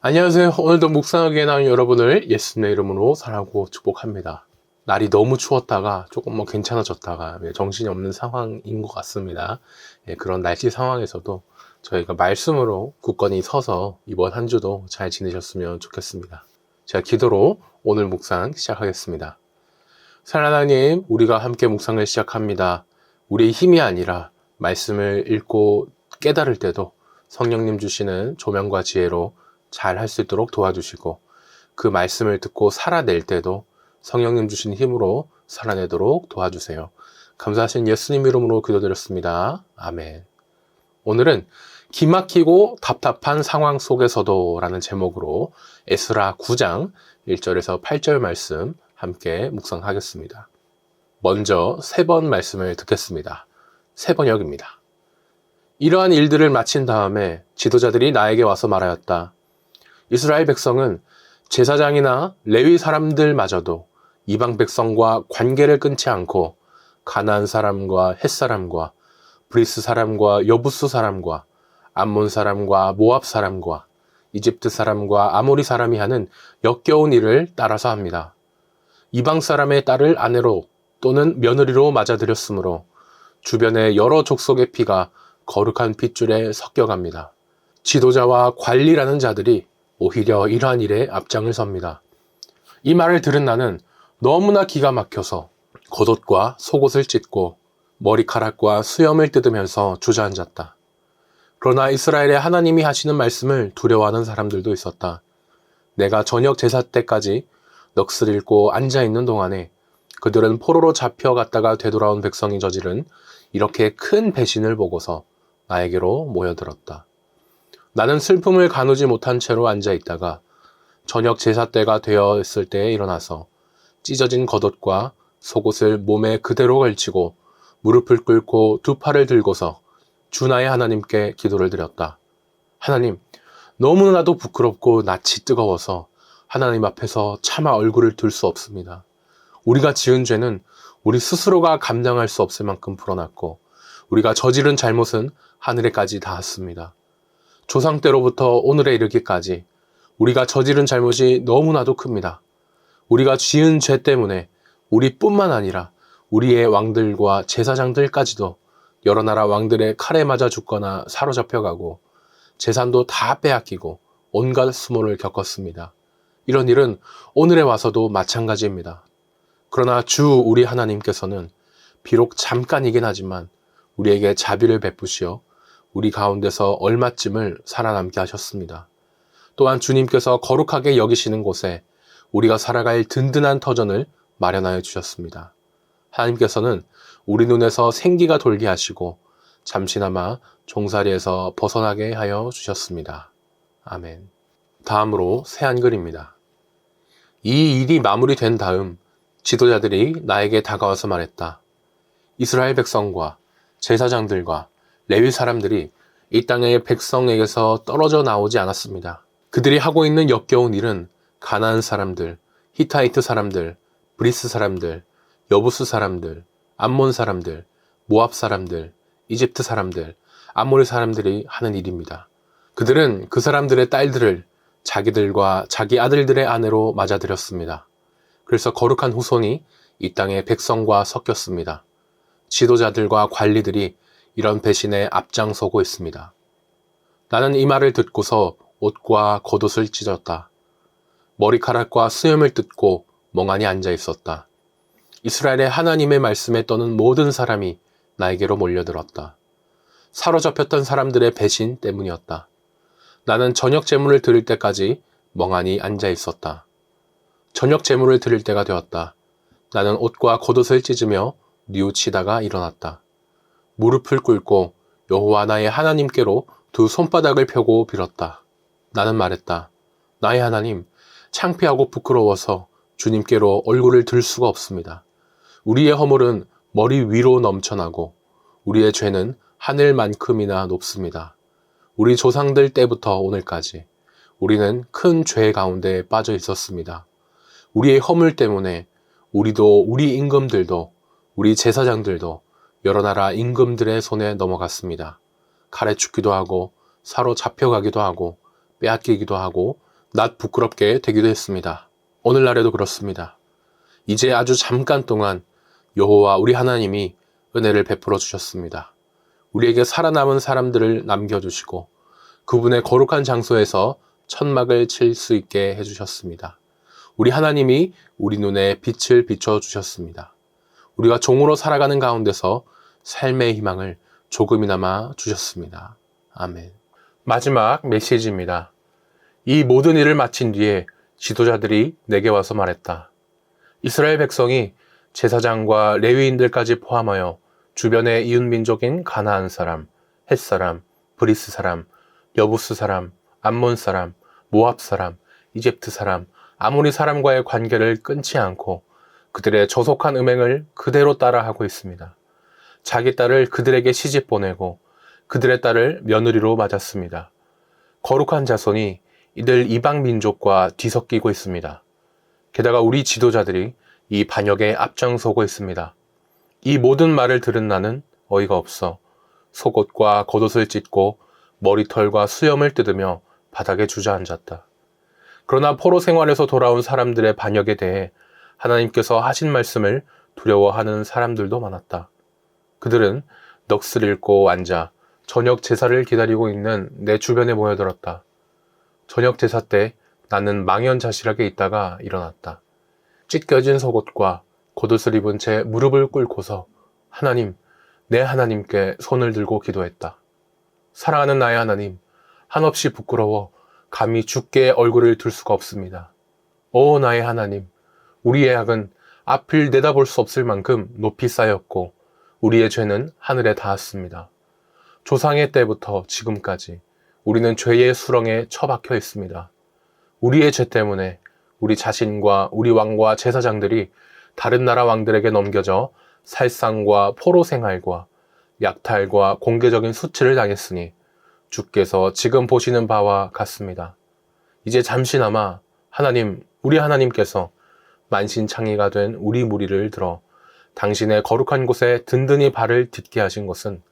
안녕하세요. 오늘도 묵상하게 나온 여러분을 예수님의 이름으로 사랑하고 축복합니다. 날이 너무 추웠다가 조금 괜찮아졌다가 정신이 없는 상황인 것 같습니다. 그런 날씨 상황에서도 저희가 말씀으로 굳건히 서서 이번 한 주도 잘 지내셨으면 좋겠습니다. 제가 기도로 오늘 묵상 시작하겠습니다. 사랑하는 하나님, 우리가 함께 묵상을 시작합니다. 우리의 힘이 아니라 말씀을 읽고 깨달을 때도 성령님 주시는 조명과 지혜로 잘 할 수 있도록 도와주시고, 그 말씀을 듣고 살아낼 때도 성령님 주신 힘으로 살아내도록 도와주세요. 감사하신 예수님 이름으로 기도드렸습니다. 아멘. 오늘은 기막히고 답답한 상황 속에서도 라는 제목으로 에스라 9장 1절에서 8절 말씀 함께 묵상하겠습니다. 먼저 3번 말씀을 듣겠습니다. 새 번역입니다. 이러한 일들을 마친 다음에 지도자들이 나에게 와서 말하였다. 이스라엘 백성은 제사장이나 레위 사람들마저도 이방 백성과 관계를 끊지 않고 가나안 사람과 헷 사람과 브리스 사람과 여부스 사람과 암몬 사람과 모압 사람과 이집트 사람과 아모리 사람이 하는 역겨운 일을 따라서 합니다. 이방 사람의 딸을 아내로 또는 며느리로 맞아들였으므로 주변의 여러 족속의 피가 거룩한 핏줄에 섞여갑니다. 지도자와 관리라는 자들이 오히려 이러한 일에 앞장을 섭니다. 이 말을 들은 나는 너무나 기가 막혀서 겉옷과 속옷을 찢고 머리카락과 수염을 뜯으면서 주저앉았다. 그러나 이스라엘의 하나님이 하시는 말씀을 두려워하는 사람들도 있었다. 내가 저녁 제사 때까지 넋을 잃고 앉아있는 동안에 그들은 포로로 잡혀갔다가 되돌아온 백성이 저지른 이렇게 큰 배신을 보고서 나에게로 모여들었다. 나는 슬픔을 가누지 못한 채로 앉아있다가 저녁 제사 때가 되었을 때에 일어나서 찢어진 겉옷과 속옷을 몸에 그대로 걸치고 무릎을 꿇고 두 팔을 들고서 주 나의 하나님께 기도를 드렸다. 하나님, 너무나도 부끄럽고 낯이 뜨거워서 하나님 앞에서 차마 얼굴을 들 수 없습니다. 우리가 지은 죄는 우리 스스로가 감당할 수 없을 만큼 불어났고 우리가 저지른 잘못은 하늘에까지 닿았습니다. 조상 때로부터 오늘에 이르기까지 우리가 저지른 잘못이 너무나도 큽니다. 우리가 지은 죄 때문에 우리뿐만 아니라 우리의 왕들과 제사장들까지도 여러 나라 왕들의 칼에 맞아 죽거나 사로잡혀가고 재산도 다 빼앗기고 온갖 수모를 겪었습니다. 이런 일은 오늘에 와서도 마찬가지입니다. 그러나 주 우리 하나님께서는 비록 잠깐이긴 하지만 우리에게 자비를 베푸시어 우리 가운데서 얼마쯤을 살아남게 하셨습니다. 또한 주님께서 거룩하게 여기시는 곳에 우리가 살아갈 든든한 터전을 마련하여 주셨습니다. 하나님께서는 우리 눈에서 생기가 돌게 하시고 잠시나마 종살이에서 벗어나게 하여 주셨습니다. 아멘. 다음으로 새 한글입니다. 이 일이 마무리된 다음 지도자들이 나에게 다가와서 말했다. 이스라엘 백성과 제사장들과 레위 사람들이 이 땅의 백성에게서 떨어져 나오지 않았습니다. 그들이 하고 있는 역겨운 일은 가나안 사람들, 히타이트 사람들, 브리스 사람들, 여부스 사람들, 암몬 사람들, 모압 사람들, 이집트 사람들, 아모리 사람들이 하는 일입니다. 그들은 그 사람들의 딸들을 자기들과 자기 아들들의 아내로 맞아들였습니다. 그래서 거룩한 후손이 이 땅의 백성과 섞였습니다. 지도자들과 관리들이 이런 배신에 앞장서고 있습니다. 나는 이 말을 듣고서 옷과 겉옷을 찢었다. 머리카락과 수염을 뜯고 멍하니 앉아 있었다. 이스라엘의 하나님의 말씀에 떠는 모든 사람이 나에게로 몰려들었다. 사로잡혔던 사람들의 배신 때문이었다. 나는 저녁 제문을 들을 때까지 멍하니 앉아 있었다. 저녁 제문을 들을 때가 되었다. 나는 옷과 겉옷을 찢으며 뉘우치다가 일어났다. 무릎을 꿇고 여호와 나의 하나님께로 두 손바닥을 펴고 빌었다. 나는 말했다. 나의 하나님, 창피하고 부끄러워서 주님께로 얼굴을 들 수가 없습니다. 우리의 허물은 머리 위로 넘쳐나고 우리의 죄는 하늘만큼이나 높습니다. 우리 조상들 때부터 오늘까지 우리는 큰 죄 가운데 빠져 있었습니다. 우리의 허물 때문에 우리도 우리 임금들도 우리 제사장들도 여러 나라 임금들의 손에 넘어갔습니다. 칼에 죽기도 하고 사로잡혀가기도 하고 빼앗기기도 하고 낯 부끄럽게 되기도 했습니다. 오늘날에도 그렇습니다. 이제 아주 잠깐 동안 여호와 우리 하나님이 은혜를 베풀어 주셨습니다. 우리에게 살아남은 사람들을 남겨주시고 그분의 거룩한 장소에서 천막을 칠 수 있게 해주셨습니다. 우리 하나님이 우리 눈에 빛을 비춰주셨습니다. 우리가 종으로 살아가는 가운데서 삶의 희망을 조금이나마 주셨습니다. 아멘. 마지막 메시지입니다. 이 모든 일을 마친 뒤에 지도자들이 내게 와서 말했다. 이스라엘 백성이 제사장과 레위인들까지 포함하여 주변의 이웃민족인 가나안 사람, 헷 사람, 브리스 사람, 여부스 사람, 암몬 사람, 모압 사람, 이집트 사람, 아모리 사람과의 관계를 끊지 않고 그들의 저속한 음행을 그대로 따라하고 있습니다. 자기 딸을 그들에게 시집 보내고 그들의 딸을 며느리로 맞았습니다. 거룩한 자손이 이들 이방 민족과 뒤섞이고 있습니다. 게다가 우리 지도자들이 이 반역에 앞장서고 있습니다. 이 모든 말을 들은 나는 어이가 없어 속옷과 겉옷을 찢고 머리털과 수염을 뜯으며 바닥에 주저앉았다. 그러나 포로 생활에서 돌아온 사람들의 반역에 대해 하나님께서 하신 말씀을 두려워하는 사람들도 많았다. 그들은 넋을 잃고 앉아 저녁 제사를 기다리고 있는 내 주변에 모여들었다. 저녁 제사 때 나는 망연자실하게 있다가 일어났다. 찢겨진 속옷과 겉옷을 입은 채 무릎을 꿇고서 하나님, 내 하나님께 손을 들고 기도했다. 사랑하는 나의 하나님, 한없이 부끄러워 감히 주께 얼굴을 들 수가 없습니다. 오 나의 하나님, 우리의 악은 앞을 내다볼 수 없을 만큼 높이 쌓였고 우리의 죄는 하늘에 닿았습니다. 조상의 때부터 지금까지 우리는 죄의 수렁에 처박혀 있습니다. 우리의 죄 때문에 우리 자신과 우리 왕과 제사장들이 다른 나라 왕들에게 넘겨져 살상과 포로 생활과 약탈과 공개적인 수치를 당했으니 주께서 지금 보시는 바와 같습니다. 이제 잠시나마 하나님, 우리 하나님께서 만신창이가 된 우리 무리를 들어 당신의 거룩한 곳에 든든히 발을 딛게 하신 것은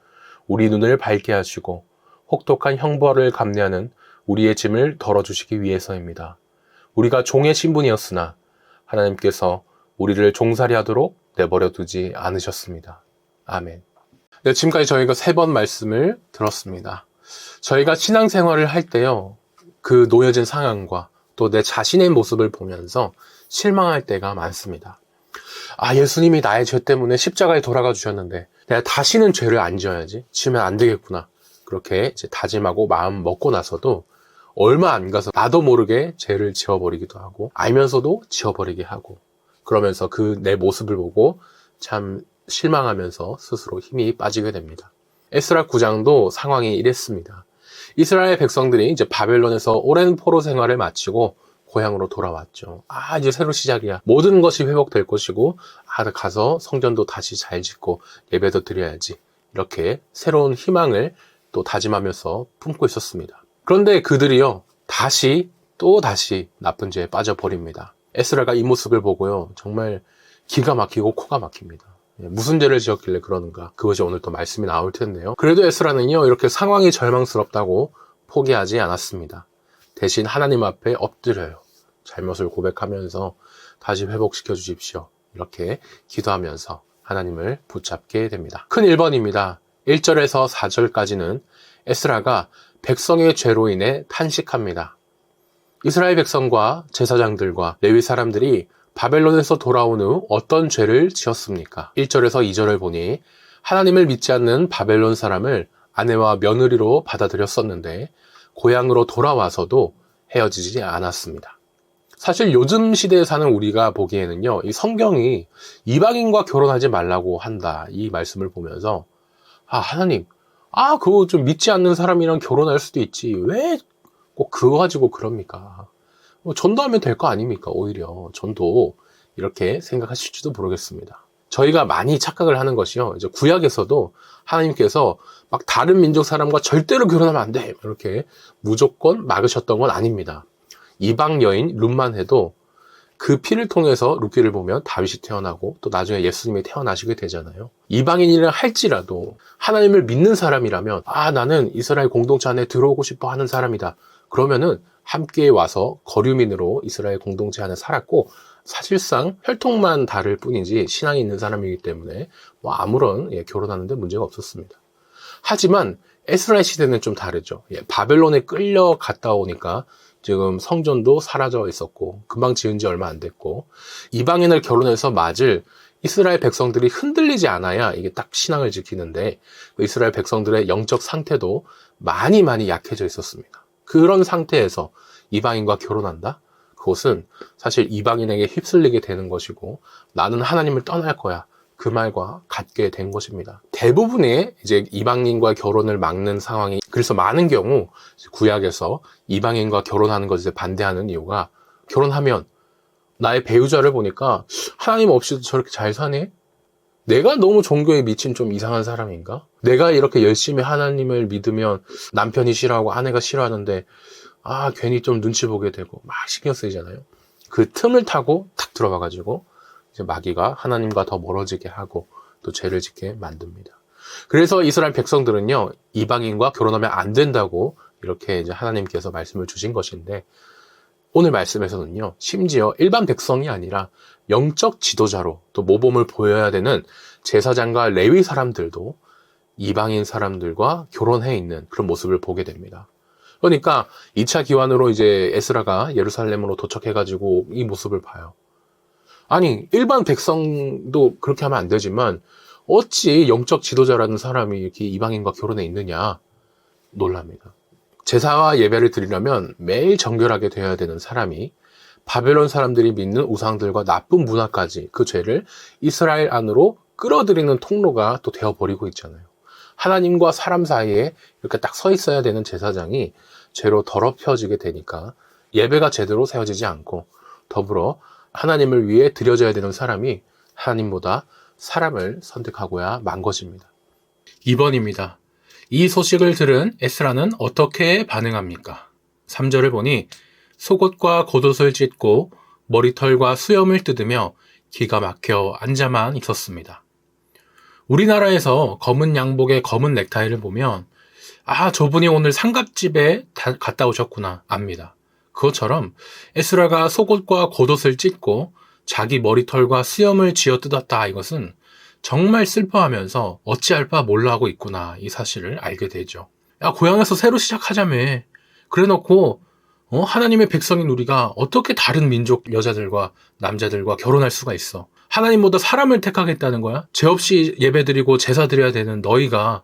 우리 눈을 밝게 하시고 혹독한 형벌을 감내하는 우리의 짐을 덜어주시기 위해서입니다. 우리가 종의 신분이었으나 하나님께서 우리를 종살이 하도록 내버려 두지 않으셨습니다. 아멘. 네, 지금까지 저희가 3번 말씀을 들었습니다. 저희가 신앙생활을 할 때요, 그 놓여진 상황과 또 내 자신의 모습을 보면서 실망할 때가 많습니다. 아, 예수님이 나의 죄 때문에 십자가에 돌아가 주셨는데 내가 다시는 죄를 안 지어야지, 지으면 안 되겠구나, 그렇게 이제 다짐하고 마음 먹고 나서도 얼마 안 가서 나도 모르게 죄를 지어버리기도 하고 알면서도 지어버리게 하고, 그러면서 그 내 모습을 보고 참 실망하면서 스스로 힘이 빠지게 됩니다. 에스라 9장도 상황이 이랬습니다. 이스라엘 백성들이 이제 바벨론에서 오랜 포로 생활을 마치고 고향으로 돌아왔죠. 아, 이제 새로 시작이야. 모든 것이 회복될 것이고, 가서 성전도 다시 잘 짓고 예배도 드려야지. 이렇게 새로운 희망을 또 다짐하면서 품고 있었습니다. 그런데 그들이요, 또 다시 나쁜 죄에 빠져버립니다. 에스라가 이 모습을 보고요, 정말 기가 막히고 코가 막힙니다. 무슨 죄를 지었길래 그러는가, 그것이 오늘 또 말씀이 나올 텐데요. 그래도 에스라는요, 이렇게 상황이 절망스럽다고 포기하지 않았습니다. 대신 하나님 앞에 엎드려요. 잘못을 고백하면서 다시 회복시켜 주십시오, 이렇게 기도하면서 하나님을 붙잡게 됩니다. 큰 1번입니다. 1절에서 4절까지는 에스라가 백성의 죄로 인해 탄식합니다. 이스라엘 백성과 제사장들과 레위 사람들이 바벨론에서 돌아온 후 어떤 죄를 지었습니까? 1절에서 2절을 보니 하나님을 믿지 않는 바벨론 사람을 아내와 며느리로 받아들였었는데 고향으로 돌아와서도 헤어지지 않았습니다. 사실 요즘 시대에 사는 우리가 보기에는요, 이 성경이 이방인과 결혼하지 말라고 한다, 이 말씀을 보면서 하나님, 그거 좀 믿지 않는 사람이랑 결혼할 수도 있지, 왜 꼭 그거 가지고 그럽니까? 전도하면 될 거 아닙니까? 오히려 전도, 이렇게 생각하실지도 모르겠습니다. 저희가 많이 착각을 하는 것이요, 이제 구약에서도 하나님께서 막 다른 민족 사람과 절대로 결혼하면 안 돼, 이렇게 무조건 막으셨던 건 아닙니다. 이방 여인 룻만 해도 그 피를 통해서 룻기를 보면 다윗이 태어나고 또 나중에 예수님이 태어나시게 되잖아요. 이방인이라 할지라도 하나님을 믿는 사람이라면 나는 이스라엘 공동체 안에 들어오고 싶어 하는 사람이다, 그러면은 함께 와서 거류민으로 이스라엘 공동체 안에 살았고, 사실상 혈통만 다를 뿐이지 신앙이 있는 사람이기 때문에 뭐 아무런 결혼하는데 문제가 없었습니다. 하지만 에스라의 시대는 좀 다르죠. 바벨론에 끌려갔다 오니까 지금 성전도 사라져 있었고, 금방 지은 지 얼마 안 됐고, 이방인을 결혼해서 맞을 이스라엘 백성들이 흔들리지 않아야 이게 딱 신앙을 지키는데, 이스라엘 백성들의 영적 상태도 많이 약해져 있었습니다. 그런 상태에서 이방인과 결혼한다? 그것은 사실 이방인에게 휩쓸리게 되는 것이고, 나는 하나님을 떠날 거야, 그 말과 같게 된 것입니다. 대부분의 이제 이방인과 결혼을 막는 상황이, 그래서 많은 경우 구약에서 이방인과 결혼하는 것에 반대하는 이유가, 결혼하면 나의 배우자를 보니까 하나님 없이도 저렇게 잘 사네? 내가 너무 종교에 미친 좀 이상한 사람인가? 내가 이렇게 열심히 하나님을 믿으면 남편이 싫어하고 아내가 싫어하는데, 괜히 좀 눈치 보게 되고 막 신경 쓰이잖아요. 그 틈을 타고 탁 들어가가지고 이제 마귀가 하나님과 더 멀어지게 하고 또 죄를 짓게 만듭니다. 그래서 이스라엘 백성들은요, 이방인과 결혼하면 안 된다고 이렇게 이제 하나님께서 말씀을 주신 것인데, 오늘 말씀에서는요, 심지어 일반 백성이 아니라 영적 지도자로 또 모범을 보여야 되는 제사장과 레위 사람들도 이방인 사람들과 결혼해 있는 그런 모습을 보게 됩니다. 그러니까 2차 기환으로 이제 에스라가 예루살렘으로 도착해가지고 이 모습을 봐요. 아니, 일반 백성도 그렇게 하면 안 되지만 어찌 영적 지도자라는 사람이 이렇게 이방인과 결혼해 있느냐 놀랍니다. 제사와 예배를 드리려면 매일 정결하게 되어야 되는 사람이 바벨론 사람들이 믿는 우상들과 나쁜 문화까지 그 죄를 이스라엘 안으로 끌어들이는 통로가 또 되어버리고 있잖아요. 하나님과 사람 사이에 이렇게 딱 서 있어야 되는 제사장이 죄로 더럽혀지게 되니까 예배가 제대로 세워지지 않고, 더불어 하나님을 위해 드려져야 되는 사람이 하나님보다 사람을 선택하고야 만 것입니다. 2번입니다. 이 소식을 들은 에스라는 어떻게 반응합니까? 3절을 보니 속옷과 겉옷을 찢고 머리털과 수염을 뜯으며 기가 막혀 앉아만 있었습니다. 우리나라에서 검은 양복에 검은 넥타이를 보면 저분이 오늘 상갑집에 갔다 오셨구나 압니다. 그것처럼 에스라가 속옷과 겉옷을 찢고 자기 머리털과 수염을 쥐어뜯었다, 이것은 정말 슬퍼하면서 어찌할 바 몰라 하고 있구나, 이 사실을 알게 되죠. 고향에서 새로 시작하자며. 그래놓고 하나님의 백성인 우리가 어떻게 다른 민족 여자들과 남자들과 결혼할 수가 있어? 하나님보다 사람을 택하겠다는 거야? 죄 없이 예배드리고 제사 드려야 되는 너희가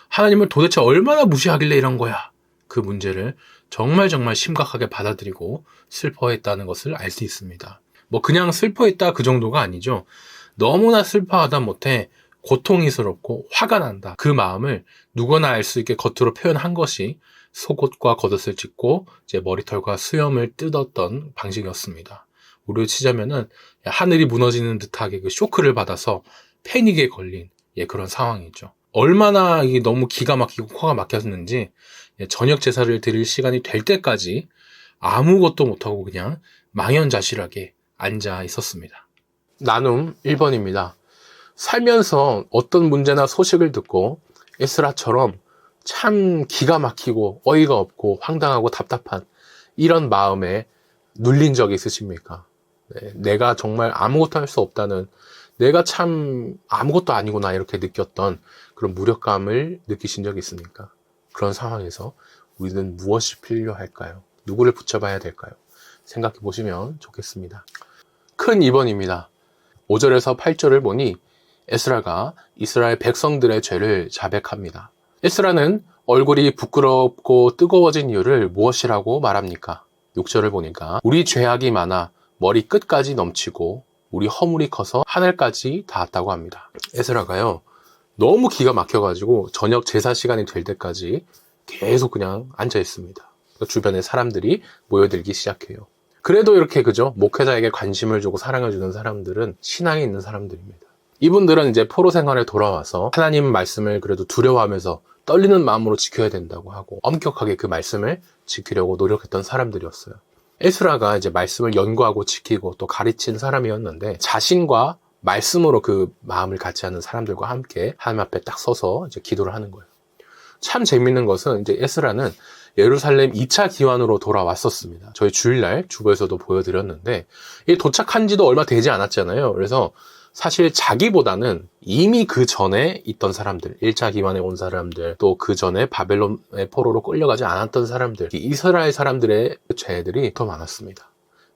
하나님을 도대체 얼마나 무시하길래 이런 거야? 그 문제를 정말 심각하게 받아들이고 슬퍼했다는 것을 알 수 있습니다. 뭐 그냥 슬퍼했다 그 정도가 아니죠. 너무나 슬퍼하다 못해 고통스럽고 화가 난다, 그 마음을 누구나 알 수 있게 겉으로 표현한 것이 속옷과 겉옷을 찢고 이제 머리털과 수염을 뜯었던 방식이었습니다. 우리로 치자면은 하늘이 무너지는 듯하게 그 쇼크를 받아서 패닉에 걸린 그런 상황이죠. 얼마나 이게 너무 기가 막히고 코가 막혔는지 저녁 제사를 드릴 시간이 될 때까지 아무것도 못하고 그냥 망연자실하게 앉아 있었습니다. 나눔 1번입니다. 살면서 어떤 문제나 소식을 듣고 에스라처럼 참 기가 막히고 어이가 없고 황당하고 답답한 이런 마음에 눌린 적이 있으십니까? 내가 정말 아무것도 할 수 없다는, 내가 참 아무것도 아니구나 이렇게 느꼈던 그런 무력감을 느끼신 적이 있습니까? 그런 상황에서 우리는 무엇이 필요할까요? 누구를 붙잡아야 될까요? 생각해 보시면 좋겠습니다. 큰 2번입니다. 5절에서 8절을 보니 에스라가 이스라엘 백성들의 죄를 자백합니다. 에스라는 얼굴이 부끄럽고 뜨거워진 이유를 무엇이라고 말합니까? 6절을 보니까 우리 죄악이 많아 머리 끝까지 넘치고 우리 허물이 커서 하늘까지 닿았다고 합니다. 에스라가요, 너무 기가 막혀가지고 저녁 제사 시간이 될 때까지 계속 그냥 앉아 있습니다. 주변에 사람들이 모여들기 시작해요. 그래도 이렇게 목회자에게 관심을 주고 사랑을 주는 사람들은 신앙이 있는 사람들입니다. 이분들은 이제 포로 생활에 돌아와서 하나님 말씀을 그래도 두려워하면서 떨리는 마음으로 지켜야 된다고 하고 엄격하게 그 말씀을 지키려고 노력했던 사람들이었어요. 에스라가 이제 말씀을 연구하고 지키고 또 가르친 사람이었는데, 자신과 말씀으로 그 마음을 같이 하는 사람들과 함께 하나님 앞에 딱 서서 이제 기도를 하는 거예요. 참 재밌는 것은 이제 에스라는 예루살렘 2차 기환으로 돌아왔었습니다. 저희 주일날 주보에서도 보여드렸는데 이 도착한 지도 얼마 되지 않았잖아요. 그래서 사실 자기보다는 이미 그 전에 있던 사람들, 1차 기환에 온 사람들, 또 그 전에 바벨론의 포로로 끌려가지 않았던 사람들, 이 이스라엘 사람들의 죄들이 더 많았습니다.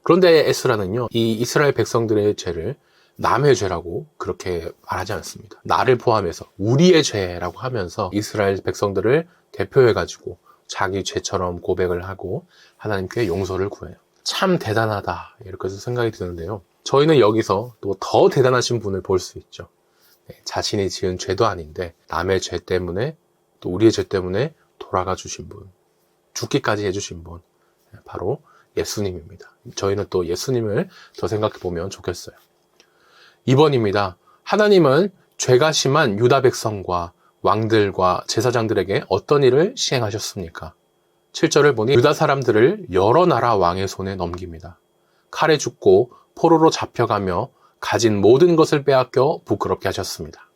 그런데 에스라는요, 이 이스라엘 백성들의 죄를 남의 죄라고 그렇게 말하지 않습니다. 나를 포함해서 우리의 죄라고 하면서 이스라엘 백성들을 대표해가지고 자기 죄처럼 고백을 하고 하나님께 용서를 구해요. 참 대단하다 이렇게 생각이 드는데요. 저희는 여기서 또 더 대단하신 분을 볼 수 있죠. 자신이 지은 죄도 아닌데 남의 죄 때문에 또 우리의 죄 때문에 돌아가 주신 분, 죽기까지 해주신 분, 바로 예수님입니다. 저희는 또 예수님을 더 생각해 보면 좋겠어요. 2번입니다. 하나님은 죄가 심한 유다 백성과 왕들과 제사장들에게 어떤 일을 시행하셨습니까? 7절을 보니 유다 사람들을 여러 나라 왕의 손에 넘깁니다. 칼에 죽고 포로로 잡혀가며 가진 모든 것을 빼앗겨 부끄럽게 하셨습니다.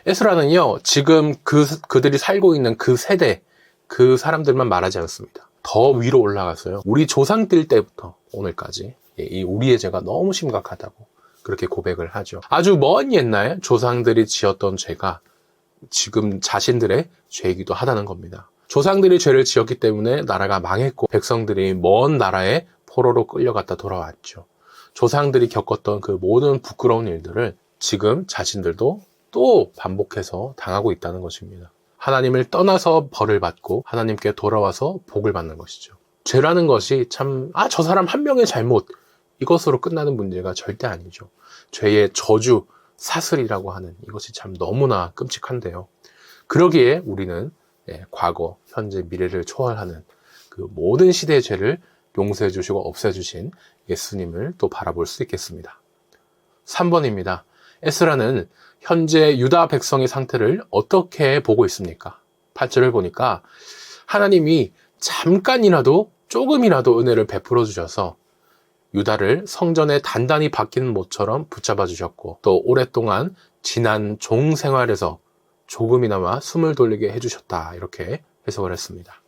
에스라는요, 지금 그들이 살고 있는 그 세대, 그 사람들만 말하지 않습니다. 더 위로 올라가서요, 우리 조상들 때부터 오늘까지 이 우리의 죄가 너무 심각하다고 그렇게 고백을 하죠. 아주 먼 옛날 조상들이 지었던 죄가 지금 자신들의 죄이기도 하다는 겁니다. 조상들이 죄를 지었기 때문에 나라가 망했고 백성들이 먼 나라에 포로로 끌려갔다 돌아왔죠. 조상들이 겪었던 그 모든 부끄러운 일들을 지금 자신들도 또 반복해서 당하고 있다는 것입니다. 하나님을 떠나서 벌을 받고 하나님께 돌아와서 복을 받는 것이죠. 죄라는 것이 참, 저 사람 한 명의 잘못, 이것으로 끝나는 문제가 절대 아니죠. 죄의 저주, 사슬이라고 하는 이것이 참 너무나 끔찍한데요. 그러기에 우리는 과거, 현재, 미래를 초월하는 그 모든 시대의 죄를 용서해 주시고 없애 주신 예수님을 또 바라볼 수 있겠습니다. 3번입니다. 에스라는 현재 유다 백성의 상태를 어떻게 보고 있습니까? 8절을 보니까 하나님이 잠깐이라도 조금이라도 은혜를 베풀어 주셔서 유다를 성전에 단단히 박힌 못처럼 붙잡아 주셨고 또 오랫동안 지난 종 생활에서 조금이나마 숨을 돌리게 해주셨다, 이렇게 해석을 했습니다.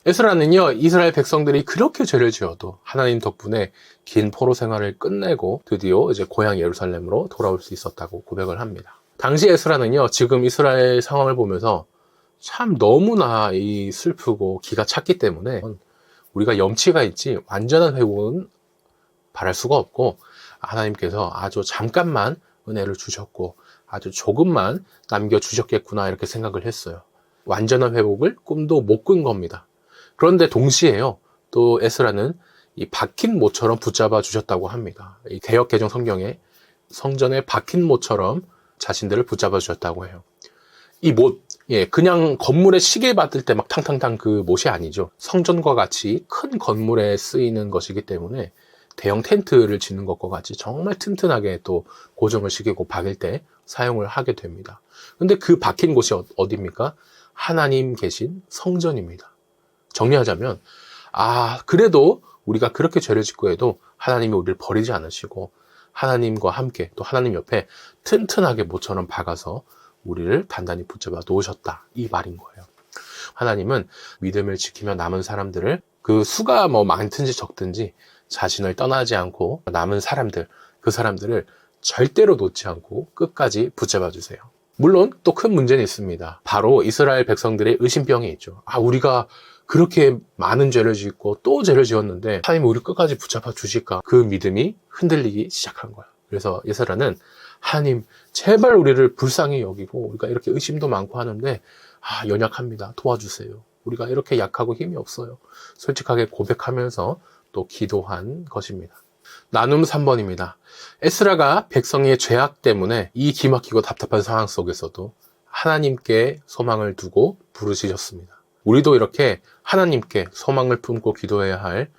에스라는요, 이스라엘 백성들이 그렇게 죄를 지어도 하나님 덕분에 긴 포로 생활을 끝내고 드디어 이제 고향 예루살렘으로 돌아올 수 있었다고 고백을 합니다. 당시 에스라는요, 지금 이스라엘 상황을 보면서 참 너무나 슬프고 기가 찼기 때문에 우리가 염치가 있지 완전한 회복은 바랄 수가 없고 하나님께서 아주 잠깐만 은혜를 주셨고 아주 조금만 남겨주셨겠구나, 이렇게 생각을 했어요. 완전한 회복을 꿈도 못 꾼 겁니다. 그런데 동시에요, 또 에스라는 이 박힌 못처럼 붙잡아 주셨다고 합니다. 이 개역 개정 성경에 성전에 박힌 못처럼 자신들을 붙잡아 주셨다고 해요. 이 못, 그냥 건물에 시계 받을 때 막 탕탕탕 그 못이 아니죠. 성전과 같이 큰 건물에 쓰이는 것이기 때문에 대형 텐트를 짓는 것과 같이 정말 튼튼하게 또 고정을 시키고 박일 때 사용을 하게 됩니다. 근데 그 박힌 곳이 어디입니까? 하나님 계신 성전입니다. 정리하자면, 그래도 우리가 그렇게 죄를 짓고 해도 하나님이 우리를 버리지 않으시고 하나님과 함께 또 하나님 옆에 튼튼하게 모처럼 박아서 우리를 단단히 붙잡아 놓으셨다, 이 말인 거예요. 하나님은 믿음을 지키며 남은 사람들을 그 수가 많든지 적든지 자신을 떠나지 않고 남은 사람들, 그 사람들을 절대로 놓지 않고 끝까지 붙잡아 주세요. 물론 또 큰 문제는 있습니다. 바로 이스라엘 백성들의 의심병이 있죠. 우리가 그렇게 많은 죄를 짓고 또 죄를 지었는데 하나님이 우리 끝까지 붙잡아 주실까? 그 믿음이 흔들리기 시작한 거야. 그래서 에스라는 하나님, 제발 우리를 불쌍히 여기고 우리가 이렇게 의심도 많고 하는데 연약합니다. 도와주세요. 우리가 이렇게 약하고 힘이 없어요. 솔직하게 고백하면서 또 기도한 것입니다. 나눔 3번입니다. 에스라가 백성의 죄악 때문에 이 기막히고 답답한 상황 속에서도 하나님께 소망을 두고 부르짖었습니다. 우리도 이렇게 하나님께 소망을 품고 기도해야 할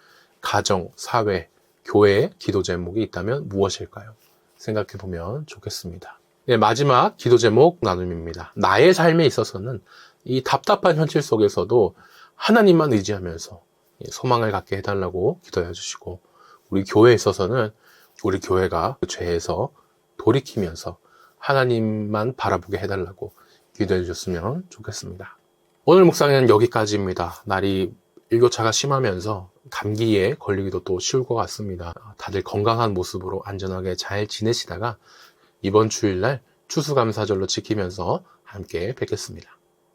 가정, 사회, 교회의 기도 제목이 있다면 무엇일까요? 생각해 보면 좋겠습니다. 마지막 기도 제목 나눔입니다. 나의 삶에 있어서는 이 답답한 현실 속에서도 하나님만 의지하면서 소망을 갖게 해달라고 기도해 주시고, 우리 교회에 있어서는 우리 교회가 그 죄에서 돌이키면서 하나님만 바라보게 해달라고 기도해 주셨으면 좋겠습니다. 오늘 묵상은 여기까지입니다. 날이 일교차가 심하면서 감기에 걸리기도 또 쉬울 것 같습니다. 다들 건강한 모습으로 안전하게 잘 지내시다가 이번 주일날 추수감사절로 지키면서 함께 뵙겠습니다.